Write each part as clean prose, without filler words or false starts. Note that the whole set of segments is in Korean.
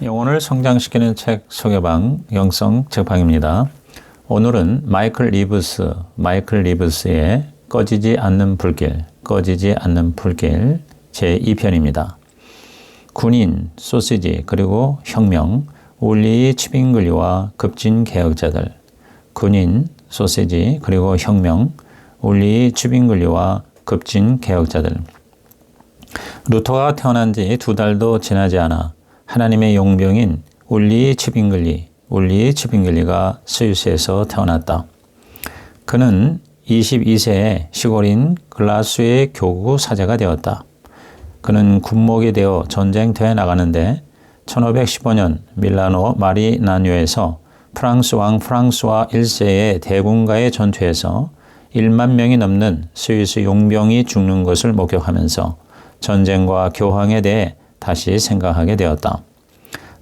영혼을 성장시키는 책 소개방 영성 책방입니다. 오늘은 마이클 리브스의 꺼지지 않는 불길 제2편입니다. 군인, 소시지, 그리고 혁명, 울리의 치빙글리와 급진 개혁자들. 군인, 소시지, 그리고 혁명, 울리의 치빙글리와 급진 개혁자들. 루터가 태어난 지 2달도 지나지 않아 하나님의 용병인 울리의 치빙글리가 스위스에서 태어났다. 그는 22세에 시골인 글라스의 교구 사제가 되었다. 그는 군목이 되어 전쟁터에 나가는데 1515년 밀라노 마리나뉴에서 프랑스 왕 프랑스와 1세의 대군과의 전투에서 1만 명이 넘는 스위스 용병이 죽는 것을 목격하면서 전쟁과 교황에 대해 다시 생각하게 되었다.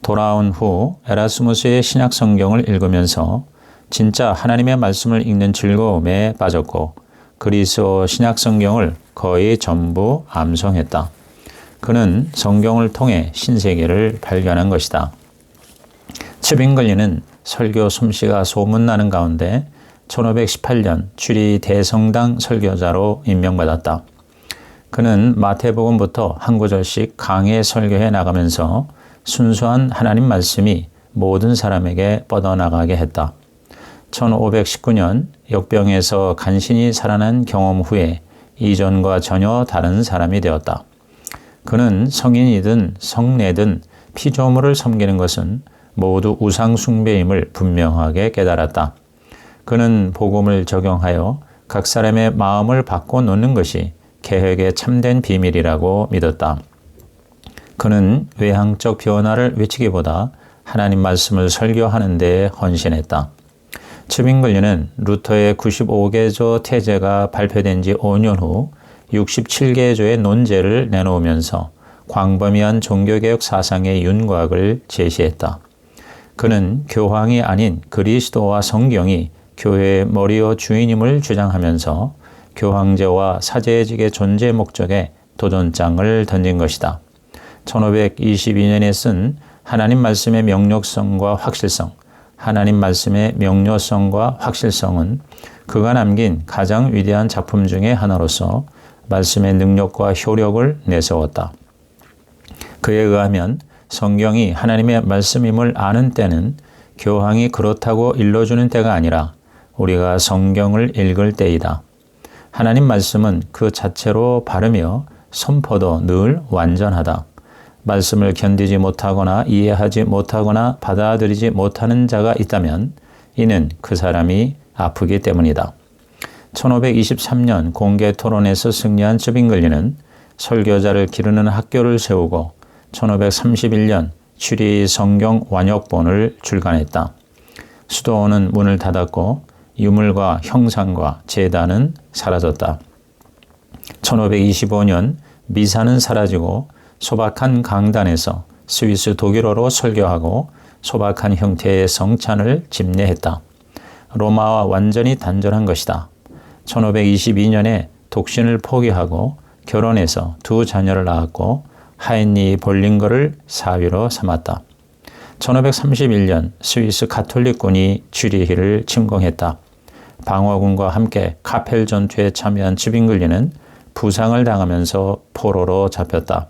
돌아온 후 에라스무스의 신약 성경을 읽으면서 진짜 하나님의 말씀을 읽는 즐거움에 빠졌고 그리스어 신약 성경을 거의 전부 암송했다. 그는 성경을 통해 신세계를 발견한 것이다. 치빙글리는 설교 솜씨가 소문나는 가운데 1518년 취리 대성당 설교자로 임명받았다. 그는 마태복음부터 한 구절씩 강해 설교해 나가면서 순수한 하나님 말씀이 모든 사람에게 뻗어나가게 했다. 1519년 역병에서 간신히 살아난 경험 후에 이전과 전혀 다른 사람이 되었다. 그는 성인이든 성내든 피조물을 섬기는 것은 모두 우상 숭배임을 분명하게 깨달았다. 그는 복음을 적용하여 각 사람의 마음을 바꿔놓는 것이 개혁의 참된 비밀이라고 믿었다. 그는 외향적 변화를 외치기보다 하나님 말씀을 설교하는 데 헌신했다. 치빙글리는 루터의 95개조 태제가 발표된 지 5년 후 67개조의 논제를 내놓으면서 광범위한 종교개혁 사상의 윤곽을 제시했다. 그는 교황이 아닌 그리스도와 성경이 교회의 머리요 주인임을 주장하면서 교황제와 사제직의 존재 목적에 도전장을 던진 것이다. 1522년에 쓴 하나님 말씀의 명료성과 확실성, 하나님 말씀의 명료성과 확실성은 그가 남긴 가장 위대한 작품 중의 하나로서 말씀의 능력과 효력을 내세웠다. 그에 의하면 성경이 하나님의 말씀임을 아는 때는 교황이 그렇다고 일러주는 때가 아니라 우리가 성경을 읽을 때이다. 하나님 말씀은 그 자체로 바르며 선포도 늘 완전하다. 말씀을 견디지 못하거나 이해하지 못하거나 받아들이지 못하는 자가 있다면 이는 그 사람이 아프기 때문이다. 1523년 공개 토론에서 승리한 치빙글리는 설교자를 기르는 학교를 세우고 1531년 취리 성경 완역본을 출간했다. 수도원은 문을 닫았고 유물과 형상과 제단은 사라졌다. 1525년 미사는 사라지고 소박한 강단에서 스위스 독일어로 설교하고 소박한 형태의 성찬을 집례했다. 로마와 완전히 단절한 것이다. 1522년에 독신을 포기하고 결혼해서 2 자녀를 낳았고 하인리 볼링거를 사위로 삼았다. 1531년 스위스 가톨릭군이 쥐리히를 침공했다. 방어군과 함께 카펠 전투에 참여한 치빙글리는 부상을 당하면서 포로로 잡혔다.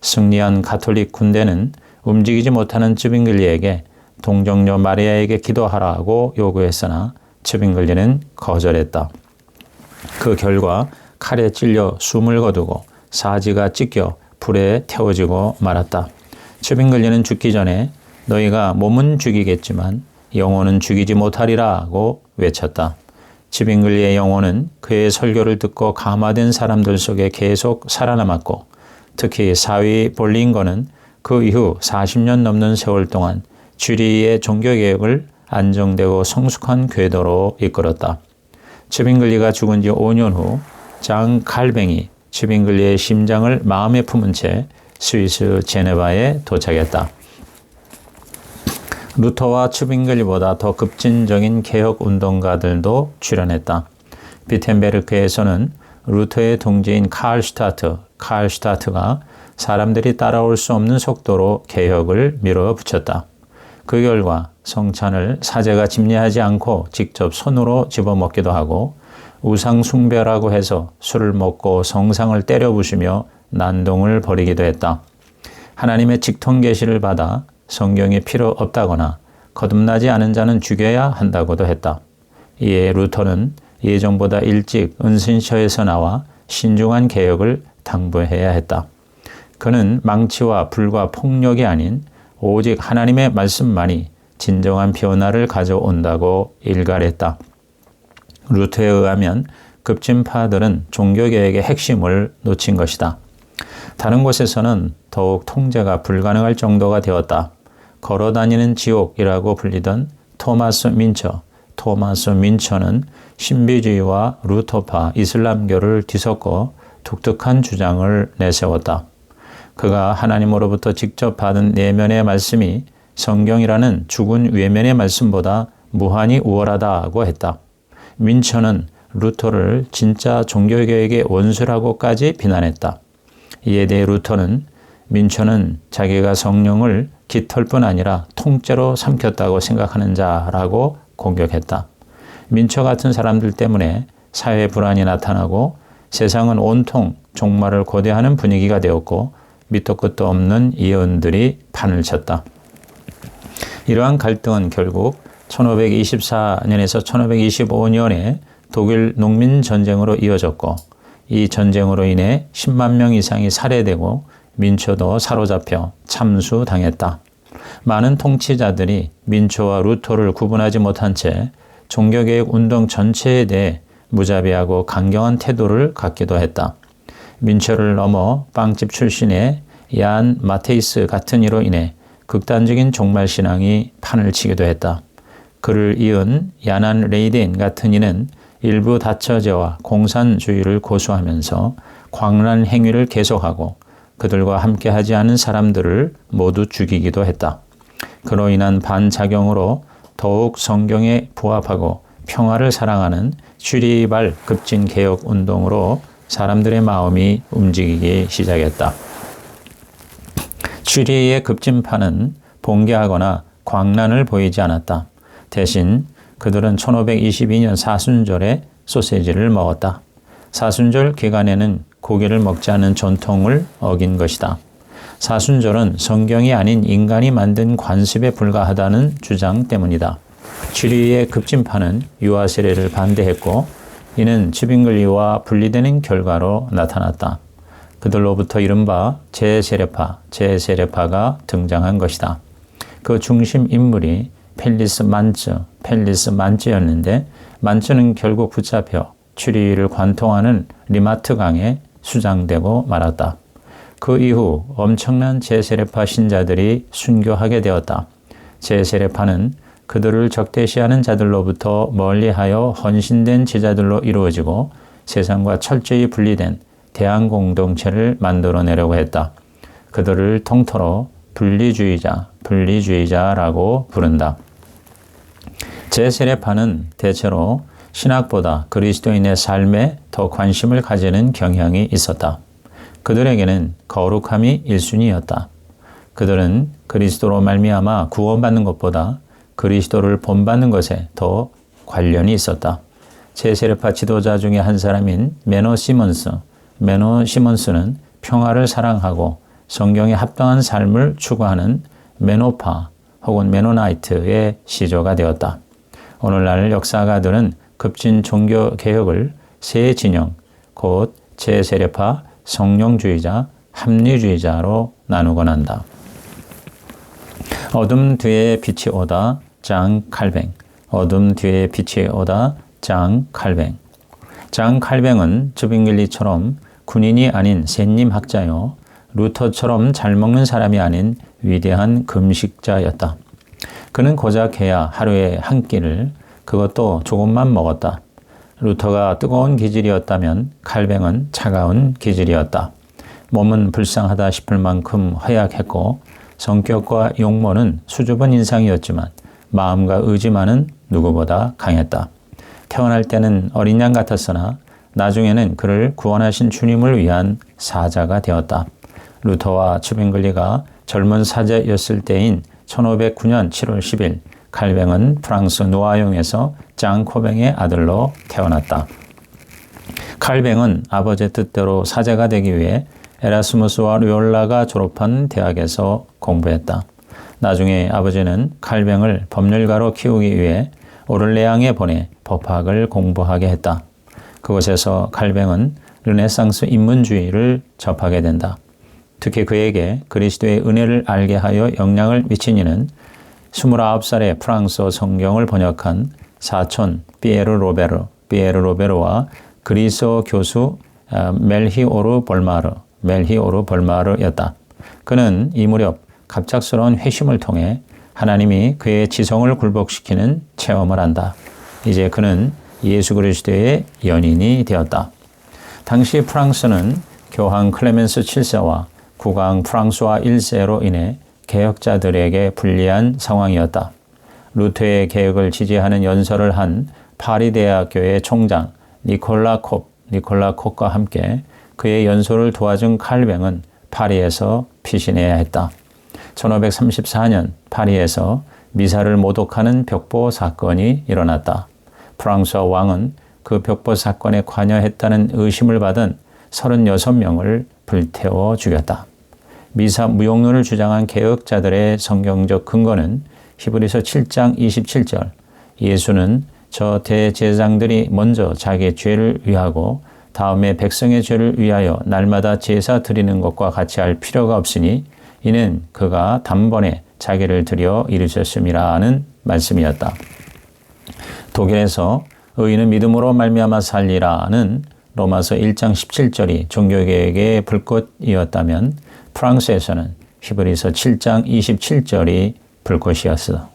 승리한 가톨릭 군대는 움직이지 못하는 치빙글리에게 동정녀 마리아에게 기도하라고 요구했으나 치빙글리는 거절했다. 그 결과 칼에 찔려 숨을 거두고 사지가 찢겨 불에 태워지고 말았다. 치빙글리는 죽기 전에 너희가 몸은 죽이겠지만 영혼은 죽이지 못하리라고 외쳤다. 치빙글리의 영혼은 그의 설교를 듣고 감화된 사람들 속에 계속 살아남았고 특히 사위 볼링거는 그 이후 40년 넘는 세월 동안 쥐리히의 종교개혁을 안정되고 성숙한 궤도로 이끌었다. 치빙글리가 죽은 지 5년 후 장 칼뱅이 치빙글리의 심장을 마음에 품은 채 스위스 제네바에 도착했다. 루터와 치빙글리보다 더 급진적인 개혁운동가들도 출연했다. 비텐베르크에서는 루터의 동지인 칼슈타트가 사람들이 따라올 수 없는 속도로 개혁을 밀어붙였다. 그 결과 성찬을 사제가 집례하지 않고 직접 손으로 집어먹기도 하고 우상 숭배라고 해서 술을 먹고 성상을 때려 부수며 난동을 벌이기도 했다. 하나님의 직통 계시를 받아 성경이 필요 없다거나 거듭나지 않은 자는 죽여야 한다고도 했다. 이에 루터는 예정보다 일찍 은신처에서 나와 신중한 개혁을 당부해야 했다. 그는 망치와 불과 폭력이 아닌 오직 하나님의 말씀만이 진정한 변화를 가져온다고 일갈했다. 루터에 의하면 급진파들은 종교개혁의 핵심을 놓친 것이다. 다른 곳에서는 더욱 통제가 불가능할 정도가 되었다. 걸어다니는 지옥이라고 불리던 토마스 민처는 신비주의와 루터파 이슬람교를 뒤섞어 독특한 주장을 내세웠다. 그가 하나님으로부터 직접 받은 내면의 말씀이 성경이라는 죽은 외면의 말씀보다 무한히 우월하다고 했다. 민처는 루터를 진짜 종교개혁의 원수라고까지 비난했다. 이에 대해 루터는 민처는 자기가 성령을 깃털뿐 아니라 통째로 삼켰다고 생각하는 자라고 공격했다. 민처 같은 사람들 때문에 사회 불안이 나타나고 세상은 온통 종말을 고대하는 분위기가 되었고 밑도 끝도 없는 예언들이 판을 쳤다. 이러한 갈등은 결국 1524년에서 1525년에 독일 농민전쟁으로 이어졌고 이 전쟁으로 인해 10만 명 이상이 살해되고 민초도 사로잡혀 참수당했다. 많은 통치자들이 민초와 루터를 구분하지 못한 채 종교개혁 운동 전체에 대해 무자비하고 강경한 태도를 갖기도 했다. 민초를 넘어 빵집 출신의 얀 마테이스 같은 이로 인해 극단적인 종말신앙이 판을 치기도 했다. 그를 이은 야난 레이덴 같은 이는 일부 다처제와 공산주의를 고수하면서 광란 행위를 계속하고 그들과 함께하지 않은 사람들을 모두 죽이기도 했다. 그로 인한 반작용으로 더욱 성경에 부합하고 평화를 사랑하는 슈리발 급진개혁 운동으로 사람들의 마음이 움직이기 시작했다. 슈리의 급진파는 봉기하거나 광란을 보이지 않았다. 대신 그들은 1522년 사순절에 소세지를 먹었다. 사순절 기간에는 고기를 먹지 않는 전통을 어긴 것이다. 사순절은 성경이 아닌 인간이 만든 관습에 불과하다는 주장 때문이다. 슈리의 급진파는 유아 세례를 반대했고 이는 츠빙글리와 분리되는 결과로 나타났다. 그들로부터 이른바 제세례파가 등장한 것이다. 그 중심 인물이 펠리스 만츠였는데 만츠는 결국 붙잡혀 슈리를 관통하는 리마트강에 수장되고 말았다. 그 이후 엄청난 제세례파 신자들이 순교하게 되었다. 제세례파는 그들을 적대시하는 자들로부터 멀리하여 헌신된 제자들로 이루어지고 세상과 철저히 분리된 대항공동체를 만들어내려고 했다. 그들을 통틀어 분리주의자라고 부른다. 제세례파는 대체로 신학보다 그리스도인의 삶에 더 관심을 가지는 경향이 있었다. 그들에게는 거룩함이 1순위였다. 그들은 그리스도로 말미암아 구원받는 것보다 그리스도를 본받는 것에 더 관련이 있었다. 제세례파 지도자 중에 한 사람인 매너 시몬스는 평화를 사랑하고 성경에 합당한 삶을 추구하는 매노파 혹은 매노나이트의 시조가 되었다. 오늘날 역사가들은 급진 종교개혁을 세 진영, 곧 제세례파, 성령주의자, 합리주의자로 나누곤 한다. 어둠 뒤에 빛이 오다, 장 칼뱅. 어둠 뒤에 빛이 오다, 장 칼뱅. 장 칼뱅은 츠빙글리처럼 군인이 아닌 셋님 학자요, 루터처럼 잘 먹는 사람이 아닌 위대한 금식자였다. 그는 고작 해야 하루에 한 끼를, 그것도 조금만 먹었다. 루터가 뜨거운 기질이었다면 칼뱅은 차가운 기질이었다. 몸은 불쌍하다 싶을 만큼 허약했고 성격과 용모는 수줍은 인상이었지만 마음과 의지만은 누구보다 강했다. 태어날 때는 어린 양 같았으나 나중에는 그를 구원하신 주님을 위한 사자가 되었다. 루터와 츠빙글리가 젊은 사제였을 때인 1509년 7월 10일 칼뱅은 프랑스 노아용에서 장 코뱅의 아들로 태어났다. 칼뱅은 아버지의 뜻대로 사제가 되기 위해 에라스무스와 료올라가 졸업한 대학에서 공부했다. 나중에 아버지는 칼뱅을 법률가로 키우기 위해 오를레앙에 보내 법학을 공부하게 했다. 그곳에서 칼뱅은 르네상스 인문주의를 접하게 된다. 특히 그에게 그리스도의 은혜를 알게 하여 영향을 미친 이는 29살에 프랑스어 성경을 번역한 사촌 피에르 로베르와 그리스어 교수 멜히오르 벌마르였다. 그는 이 무렵 갑작스러운 회심을 통해 하나님이 그의 지성을 굴복시키는 체험을 한다. 이제 그는 예수 그리스도의 연인이 되었다. 당시 프랑스는 교황 클레멘스 7세와 국왕 프랑스와 1세로 인해 개혁자들에게 불리한 상황이었다. 루터의 개혁을 지지하는 연설을 한 파리 대학교의 총장 니콜라 콥과 함께 그의 연설을 도와준 칼뱅은 파리에서 피신해야 했다. 1534년 파리에서 미사를 모독하는 벽보 사건이 일어났다. 프랑스와 왕은 그 벽보 사건에 관여했다는 의심을 받은 36명을 불태워 죽였다. 미사 무용론을 주장한 개혁자들의 성경적 근거는 히브리서 7장 27절 예수는 저 대제사장들이 먼저 자기의 죄를 위하고 다음에 백성의 죄를 위하여 날마다 제사 드리는 것과 같이 할 필요가 없으니 이는 그가 단번에 자기를 드려 이루셨음이라 하는 말씀이었다. 독일에서 의인은 믿음으로 말미암아 살리라는 로마서 1장 17절이 종교개혁의 불꽃이었다면 프랑스에서는 히브리서 7장 27절이 불꽃이었어.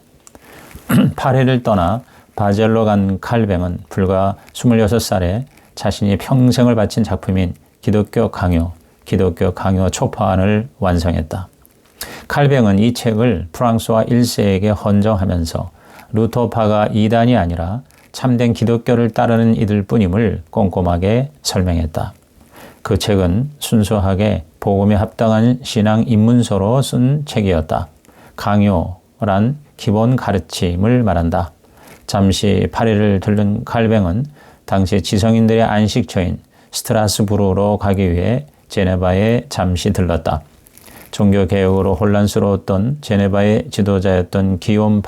파리를 떠나 바젤로 간 칼뱅은 불과 26살에 자신이 평생을 바친 작품인 기독교 강요 초판을 완성했다. 칼뱅은 이 책을 프랑스와 1세에게 헌정하면서 루터파가 이단이 아니라 참된 기독교를 따르는 이들 뿐임을 꼼꼼하게 설명했다. 그 책은 순수하게 복음에 합당한 신앙 입문서로 쓴 책이었다. 강요란 기본 가르침을 말한다. 잠시 파리를 들른 칼뱅은 당시 지성인들의 안식처인 스트라스부르로 가기 위해 제네바에 잠시 들렀다. 종교개혁으로 혼란스러웠던 제네바의 지도자였던 기욤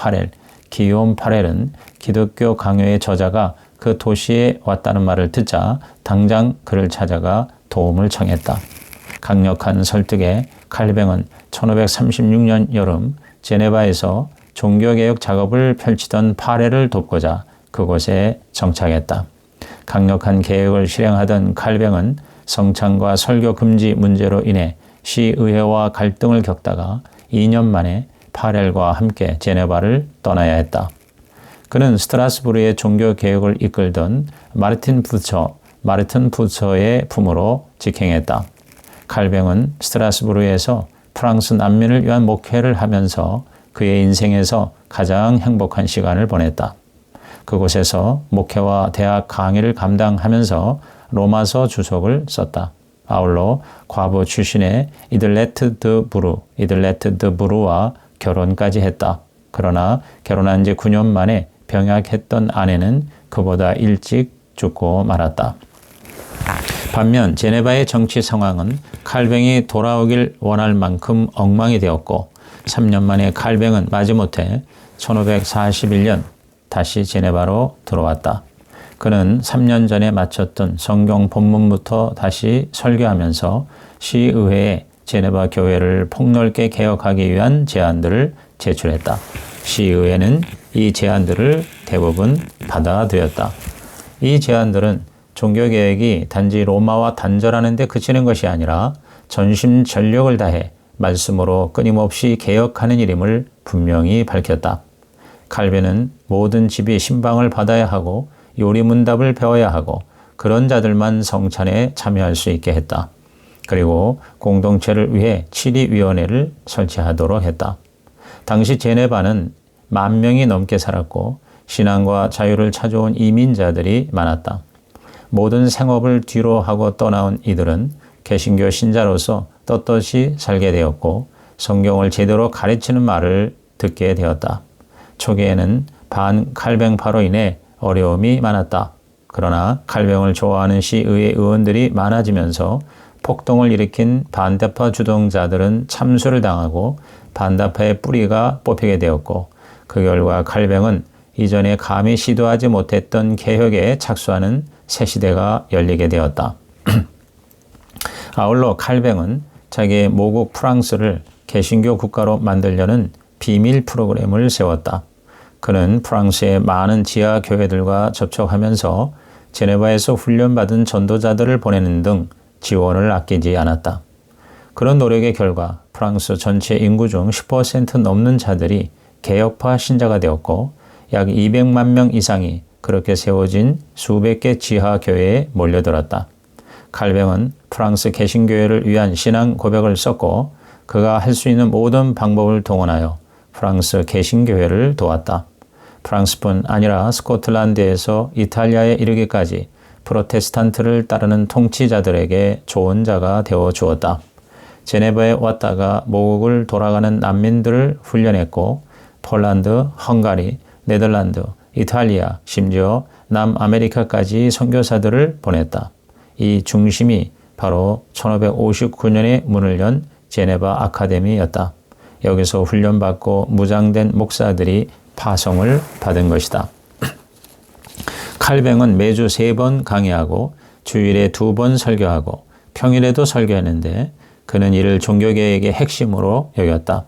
파렐은 기독교 강요의 저자가 그 도시에 왔다는 말을 듣자 당장 그를 찾아가 도움을 청했다. 강력한 설득에 칼뱅은 1536년 여름 제네바에서 종교개혁 작업을 펼치던 파렐을 돕고자 그곳에 정착했다. 강력한 개혁을 실행하던 칼뱅은 성찬과 설교 금지 문제로 인해 시의회와 갈등을 겪다가 2년 만에 파렐과 함께 제네바를 떠나야 했다. 그는 스트라스부르의 종교개혁을 이끌던 마르틴 부처의 품으로 직행했다. 칼뱅은 스트라스부르에서 프랑스 난민을 위한 목회를 하면서 그의 인생에서 가장 행복한 시간을 보냈다. 그곳에서 목회와 대학 강의를 감당하면서 로마서 주석을 썼다. 아울러 과부 출신의 이들레트 드 부르와 결혼까지 했다. 그러나 결혼한 지 9년 만에 병약했던 아내는 그보다 일찍 죽고 말았다. 반면 제네바의 정치 상황은 칼뱅이 돌아오길 원할 만큼 엉망이 되었고 3년 만에 칼뱅은 마지못해 1541년 다시 제네바로 들어왔다. 그는 3년 전에 마쳤던 성경 본문부터 다시 설교하면서 시의회에 제네바 교회를 폭넓게 개혁하기 위한 제안들을 제출했다. 시의회는 이 제안들을 대부분 받아들였다. 이 제안들은 종교개혁이 단지 로마와 단절하는 데 그치는 것이 아니라 전심전력을 다해 말씀으로 끊임없이 개혁하는 일임을 분명히 밝혔다. 칼뱅은 모든 집이 신방을 받아야 하고 요리문답을 배워야 하고 그런 자들만 성찬에 참여할 수 있게 했다. 그리고 공동체를 위해 치리위원회를 설치하도록 했다. 당시 제네바는 10,000명이 넘게 살았고 신앙과 자유를 찾아온 이민자들이 많았다. 모든 생업을 뒤로 하고 떠나온 이들은 개신교 신자로서 떳떳이 살게 되었고 성경을 제대로 가르치는 말을 듣게 되었다. 초기에는 반칼뱅파로 인해 어려움이 많았다. 그러나 칼뱅을 좋아하는 시의회 의원들이 많아지면서 폭동을 일으킨 반대파 주동자들은 참수를 당하고 반대파의 뿌리가 뽑히게 되었고 그 결과 칼뱅은 이전에 감히 시도하지 못했던 개혁에 착수하는 새 시대가 열리게 되었다. 아울러 칼뱅은 자기의 모국 프랑스를 개신교 국가로 만들려는 비밀 프로그램을 세웠다. 그는 프랑스의 많은 지하 교회들과 접촉하면서 제네바에서 훈련받은 전도자들을 보내는 등 지원을 아끼지 않았다. 그런 노력의 결과 프랑스 전체 인구 중 10% 넘는 자들이 개혁파 신자가 되었고 약 200만 명 이상이 그렇게 세워진 수백 개 지하 교회에 몰려들었다. 칼뱅은 프랑스 개신교회를 위한 신앙 고백을 썼고 그가 할 수 있는 모든 방법을 동원하여 프랑스 개신교회를 도왔다. 프랑스뿐 아니라 스코틀랜드에서 이탈리아에 이르기까지 프로테스탄트를 따르는 통치자들에게 좋은 자가 되어 주었다. 제네바에 왔다가 모국을 돌아가는 난민들을 훈련했고 폴란드, 헝가리, 네덜란드, 이탈리아, 심지어 남아메리카까지 선교사들을 보냈다. 이 중심이 바로 1559년에 문을 연 제네바 아카데미였다. 여기서 훈련받고 무장된 목사들이 파송을 받은 것이다. 칼뱅은 매주 3번 강의하고 주일에 2번 설교하고 평일에도 설교했는데 그는 이를 종교개혁의 핵심으로 여겼다.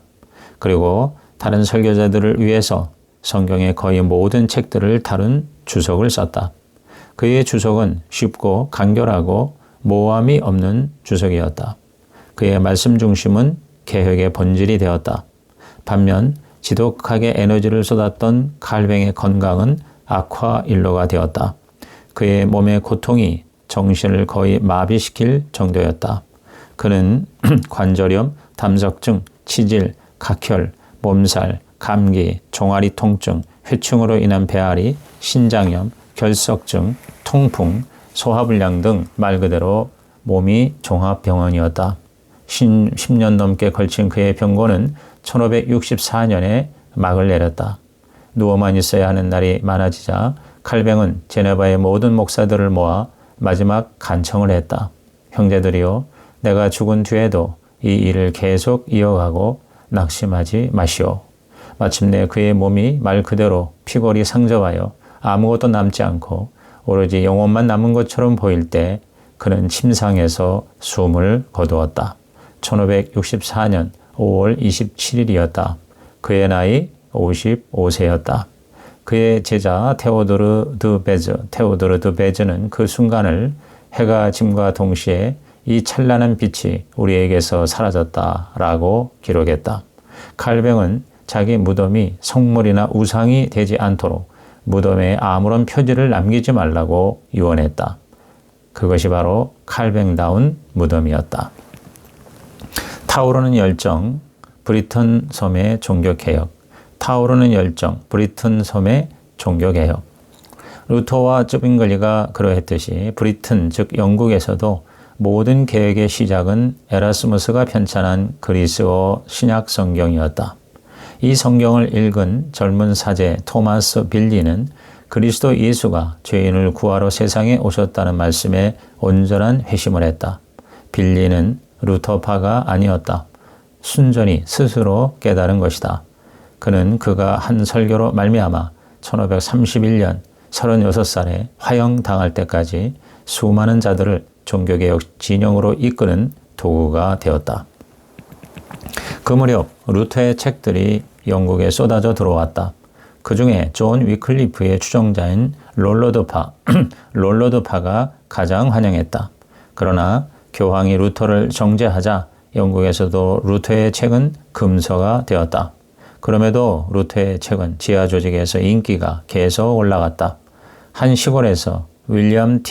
그리고 다른 설교자들을 위해서 성경의 거의 모든 책들을 다룬 주석을 썼다. 그의 주석은 쉽고 간결하고 모함이 없는 주석이었다. 그의 말씀 중심은 개혁의 본질이 되었다. 반면 지독하게 에너지를 쏟았던 칼뱅의 건강은 악화일로가 되었다. 그의 몸의 고통이 정신을 거의 마비시킬 정도였다. 그는 관절염, 담석증, 치질, 각혈, 몸살, 감기, 종아리 통증, 회충으로 인한 배앓이, 신장염, 결석증, 통풍, 소화불량 등 말 그대로 몸이 종합병원이었다. 10년 넘게 걸친 그의 병고는 1564년에 막을 내렸다. 누워만 있어야 하는 날이 많아지자 칼뱅은 제네바의 모든 목사들을 모아 마지막 간청을 했다. 형제들이여, 내가 죽은 뒤에도 이 일을 계속 이어가고 낙심하지 마시오. 마침내 그의 몸이 말 그대로 피골이 상접하여 아무것도 남지 않고 오로지 영혼만 남은 것처럼 보일 때 그는 침상에서 숨을 거두었다. 1564년 5월 27일이었다. 그의 나이 55세였다. 그의 제자 테오도르 드 베즈는 그 순간을 해가 짐과 동시에 이 찬란한 빛이 우리에게서 사라졌다라고 기록했다. 칼뱅은 자기 무덤이 성물이나 우상이 되지 않도록 무덤에 아무런 표지를 남기지 말라고 유언했다. 그것이 바로 칼뱅다운 무덤이었다. 타오르는 열정, 브리튼 섬의 종교개혁. 타오르는 열정, 브리튼 섬의 종교개혁. 루터와 쯔빙글리가 그러했듯이 브리튼, 즉 영국에서도 모든 개혁의 시작은 에라스무스가 편찬한 그리스어 신약 성경이었다. 이 성경을 읽은 젊은 사제 토마스 빌리는 그리스도 예수가 죄인을 구하러 세상에 오셨다는 말씀에 온전한 회심을 했다. 빌리는 루터파가 아니었다. 순전히 스스로 깨달은 것이다. 그는 그가 한 설교로 말미암아 1531년 36살에 화형당할 때까지 수많은 자들을 종교개혁 진영으로 이끄는 도구가 되었다. 그 무렵 루터의 책들이 영국에 쏟아져 들어왔다. 그 중에 존 위클리프의 추종자인 롤러드파가 가장 환영했다. 그러나 교황이 루터를 정죄하자 영국에서도 루터의 책은 금서가 되었다. 그럼에도 루터의 책은 지하 조직에서 인기가 계속 올라갔다. 한 시골에서 윌리엄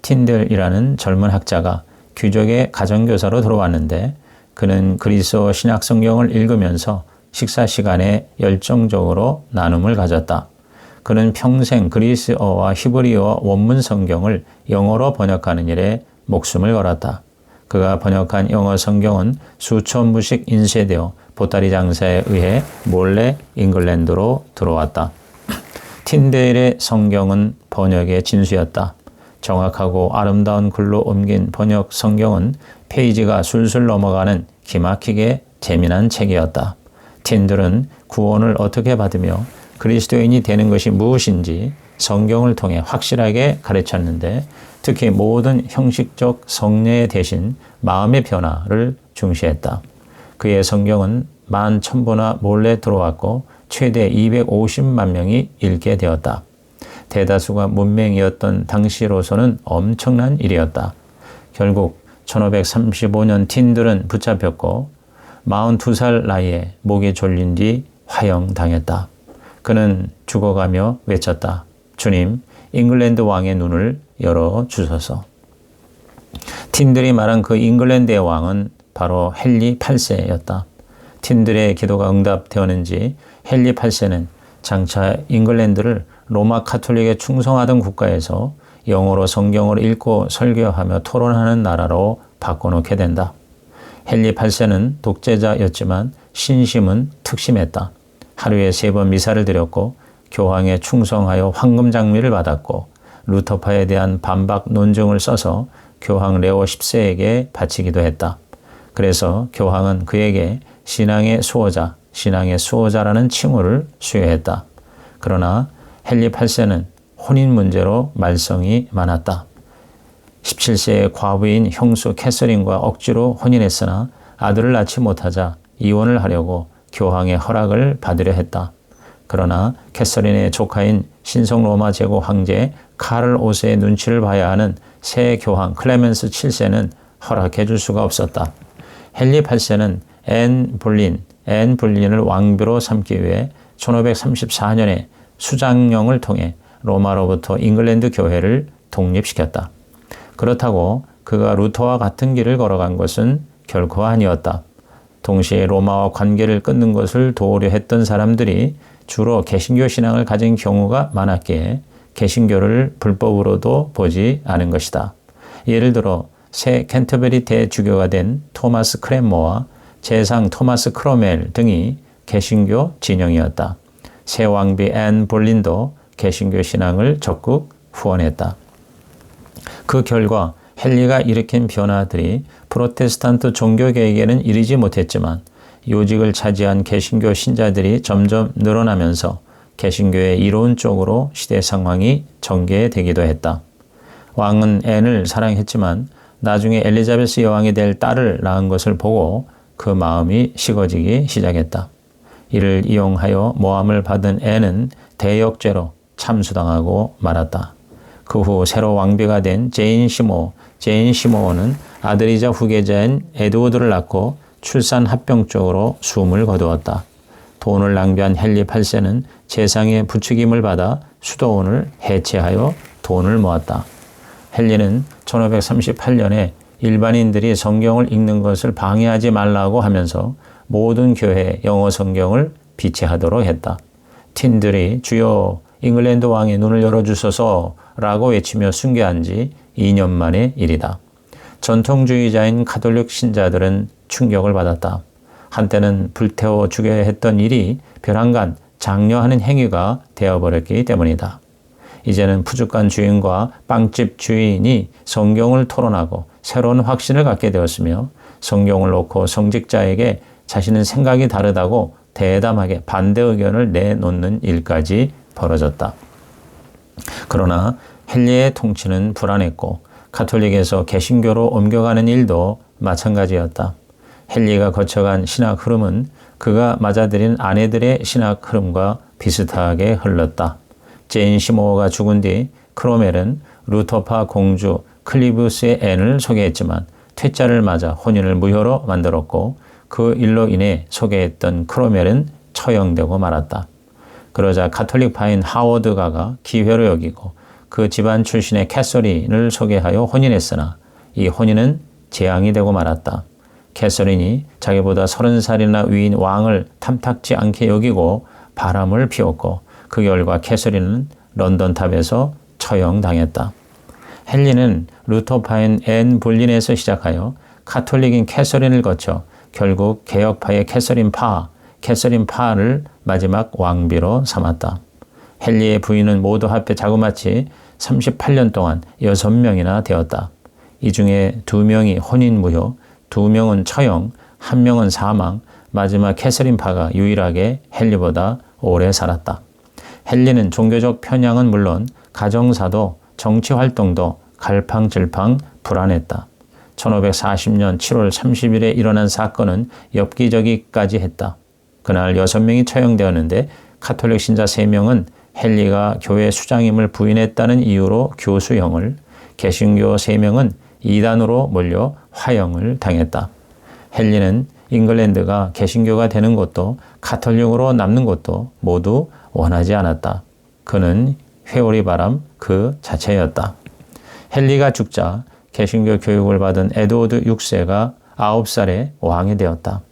틴들이라는 젊은 학자가 귀족의 가정교사로 들어왔는데 그는 그리스어 신약 성경을 읽으면서 식사 시간에 열정적으로 나눔을 가졌다. 그는 평생 그리스어와 히브리어 원문 성경을 영어로 번역하는 일에 목숨을 걸었다. 그가 번역한 영어 성경은 수천 부씩 인쇄되어 보따리 장사에 의해 몰래 잉글랜드로 들어왔다. 틴데일의 성경은 번역의 진수였다. 정확하고 아름다운 글로 옮긴 번역 성경은 페이지가 술술 넘어가는 기막히게 재미난 책이었다. 틴들은 구원을 어떻게 받으며 그리스도인이 되는 것이 무엇인지 성경을 통해 확실하게 가르쳤는데 특히 모든 형식적 성례 대신 마음의 변화를 중시했다. 그의 성경은 11,000부나 몰래 들어왔고 최대 250만 명이 읽게 되었다. 대다수가 문맹이었던 당시로서는 엄청난 일이었다. 결국 1535년 틴들은 붙잡혔고 42살 나이에 목이 졸린 뒤 화형당했다. 그는 죽어가며 외쳤다. 주님, 잉글랜드 왕의 눈을 열어주소서. 틴들이 말한 그 잉글랜드의 왕은 바로 헨리 8세였다. 틴들의 기도가 응답되었는지 헨리 8세는 장차 잉글랜드를 로마 카톨릭에 충성하던 국가에서 영어로 성경을 읽고 설교하며 토론하는 나라로 바꿔놓게 된다. 헨리 8세는 독재자였지만 신심은 특심했다. 하루에 3번 미사를 드렸고 교황에 충성하여 황금 장미를 받았고 루터파에 대한 반박 논증을 써서 교황 레오 10세에게 바치기도 했다. 그래서 교황은 그에게 신앙의 수호자라는 칭호를 수여했다. 그러나 헨리 8세는 혼인 문제로 말썽이 많았다. 17세의 과부인 형수 캐서린과 억지로 혼인했으나 아들을 낳지 못하자 이혼을 하려고 교황의 허락을 받으려 했다. 그러나 캐서린의 조카인 신성 로마 제국 황제 카를 5세의 눈치를 봐야 하는 새 교황 클레멘스 7세는 허락해 줄 수가 없었다. 헨리 8세는 앤 볼린을 왕비로 삼기 위해 1534년에 수장령을 통해 로마로부터 잉글랜드 교회를 독립시켰다. 그렇다고 그가 루터와 같은 길을 걸어간 것은 결코 아니었다. 동시에 로마와 관계를 끊는 것을 도우려 했던 사람들이 주로 개신교 신앙을 가진 경우가 많았기에 개신교를 불법으로도 보지 않은 것이다. 예를 들어 새 캔터베리 대주교가 된 토마스 크랜머와 재상 토마스 크로멜 등이 개신교 진영이었다. 새 왕비 앤 볼린도 개신교 신앙을 적극 후원했다. 그 결과 헨리가 일으킨 변화들이 프로테스탄트 종교계에게는 이르지 못했지만 요직을 차지한 개신교 신자들이 점점 늘어나면서 개신교의 이로운 쪽으로 시대 상황이 전개되기도 했다. 왕은 앤을 사랑했지만 나중에 엘리자베스 여왕이 될 딸을 낳은 것을 보고 그 마음이 식어지기 시작했다. 이를 이용하여 모함을 받은 앤은 대역죄로 참수당하고 말았다. 그 후 새로 왕비가 된 제인 시모어는 아들이자 후계자인 에드워드를 낳고 출산 합병증으로 숨을 거두었다. 돈을 낭비한 헨리 8세는 재상의 부추김을 받아 수도원을 해체하여 돈을 모았다. 헨리는 1538년에 일반인들이 성경을 읽는 것을 방해하지 말라고 하면서 모든 교회에 영어 성경을 비치하도록 했다. 틴들이 주여 잉글랜드 왕의 눈을 열어주소서 라고 외치며 순교한 지 2년 만의 일이다. 전통주의자인 가톨릭 신자들은 충격을 받았다. 한때는 불태워 죽여야 했던 일이 벼랑간 장려하는 행위가 되어버렸기 때문이다. 이제는 푸주간 주인과 빵집 주인이 성경을 토론하고 새로운 확신을 갖게 되었으며 성경을 놓고 성직자에게 자신은 생각이 다르다고 대담하게 반대 의견을 내놓는 일까지 벌어졌다. 그러나 헨리의 통치는 불안했고 가톨릭에서 개신교로 옮겨가는 일도 마찬가지였다. 헨리가 거쳐간 신학 흐름은 그가 맞아들인 아내들의 신학 흐름과 비슷하게 흘렀다. 제인 시모어가 죽은 뒤 크로멜은 루터파 공주 클리부스의 앤을 소개했지만 퇴짜를 맞아 혼인을 무효로 만들었고 그 일로 인해 소개했던 크로멜은 처형되고 말았다. 그러자 가톨릭파인 하워드가가 기회로 여기고 그 집안 출신의 캐서린을 소개하여 혼인했으나 이 혼인은 재앙이 되고 말았다. 캐서린이 자기보다 30살이나 위인 왕을 탐탁지 않게 여기고 바람을 피웠고 그 결과 캐서린은 런던탑에서 처형당했다. 헨리는 루터파인 앤 볼린에서 시작하여 카톨릭인 캐서린을 거쳐 결국 개혁파의 캐서린 파를 마지막 왕비로 삼았다. 헨리의 부인은 모두 합해 자그마치 38년 동안 6명이나 되었다. 이 중에 2명이 혼인 무효, 2명은 처형, 1명은 사망, 마지막 캐서린 파가 유일하게 헨리보다 오래 살았다. 헨리는 종교적 편향은 물론 가정사도 정치 활동도 갈팡질팡 불안했다. 1540년 7월 30일에 일어난 사건은 엽기적이까지 했다. 그날 6명이 처형되었는데 카톨릭 신자 3명은 헨리가 교회 수장임을 부인했다는 이유로 교수형을, 개신교 3명은 이단으로 몰려 화형을 당했다. 헨리는 잉글랜드가 개신교가 되는 것도 카톨릭으로 남는 것도 모두 원하지 않았다. 그는 회오리 바람 그 자체였다. 헨리가 죽자 개신교 교육을 받은 에드워드 6세가 9살에 왕이 되었다.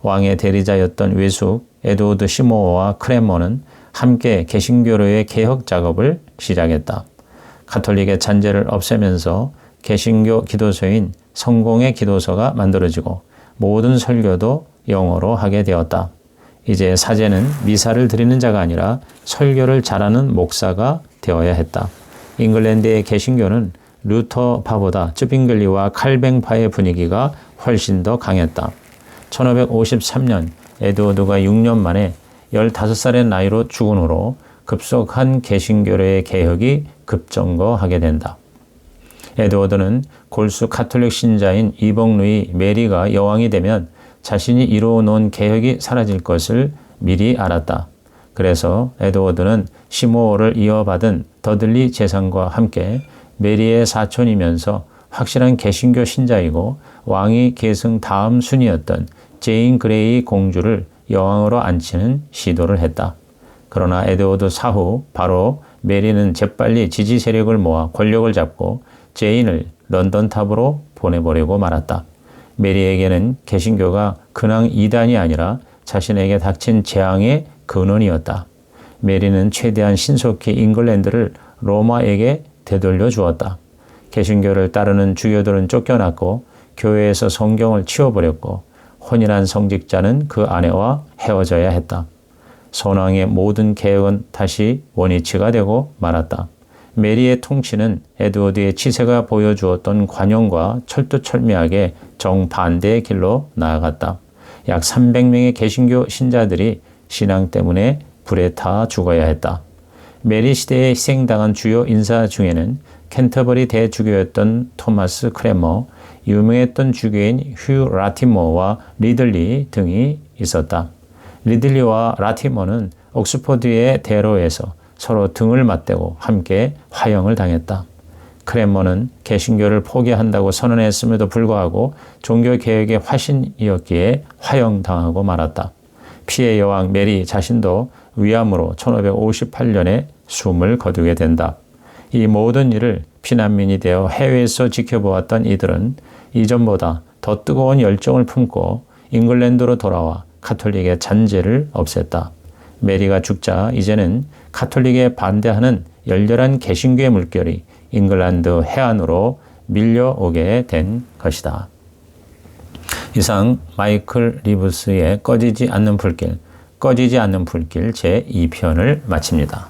왕의 대리자였던 외숙 에드워드 15와 크레머는 함께 개신교로의 개혁 작업을 시작했다. 카톨릭의 잔재를 없애면서 개신교 기도소인 성공의 기도서가 만들어지고 모든 설교도 영어로 하게 되었다. 이제 사제는 미사를 드리는 자가 아니라 설교를 잘하는 목사가 되어야 했다. 잉글랜드의 개신교는 루터파보다 쯔빙글리와 칼뱅파의 분위기가 훨씬 더 강했다. 1553년 에드워드가 6년 만에 15살의 나이로 죽은 후로 급속한 개신교로의 개혁이 급정거하게 된다. 에드워드는 골수 카톨릭 신자인 이복 루이 메리가 여왕이 되면 자신이 이루어놓은 개혁이 사라질 것을 미리 알았다. 그래서 에드워드는 15호를 이어받은 더들리 재상과 함께 메리의 사촌이면서 확실한 개신교 신자이고 왕위 계승 다음 순이었던 제인 그레이 공주를 여왕으로 앉히는 시도를 했다. 그러나 에드워드 사후 바로 메리는 재빨리 지지 세력을 모아 권력을 잡고 제인을 런던 탑으로 보내버리고 말았다. 메리에게는 개신교가 근황 이단이 아니라 자신에게 닥친 재앙의 근원이었다. 메리는 최대한 신속히 잉글랜드를 로마에게 되돌려 주었다. 개신교를 따르는 주교들은 쫓겨났고 교회에서 성경을 치워버렸고 혼인한 성직자는 그 아내와 헤어져야 했다. 선왕의 모든 개혁은 다시 원위치가 되고 말았다. 메리의 통치는 에드워드의 치세가 보여주었던 관용과 철두철미하게 정반대의 길로 나아갔다. 약 300명의 개신교 신자들이 신앙 때문에 불에 타 죽어야 했다. 메리 시대에 희생당한 주요 인사 중에는 캔터버리 대주교였던 토마스 크레머, 유명했던 주교인 휴 라티머와 리들리 등이 있었다. 리들리와 라티머는 옥스퍼드의 대로에서 서로 등을 맞대고 함께 화형을 당했다. 크레머는 개신교를 포기한다고 선언했음에도 불구하고 종교개혁의 화신이었기에 화형당하고 말았다. 피해 여왕 메리 자신도 위암으로 1558년에 숨을 거두게 된다. 이 모든 일을 피난민이 되어 해외에서 지켜보았던 이들은 이전보다 더 뜨거운 열정을 품고 잉글랜드로 돌아와 카톨릭의 잔재를 없앴다. 메리가 죽자 이제는 카톨릭에 반대하는 열렬한 개신교의 물결이 잉글랜드 해안으로 밀려오게 된 것이다. 이상 마이클 리브스의 꺼지지 않는 불길 제2편을 마칩니다.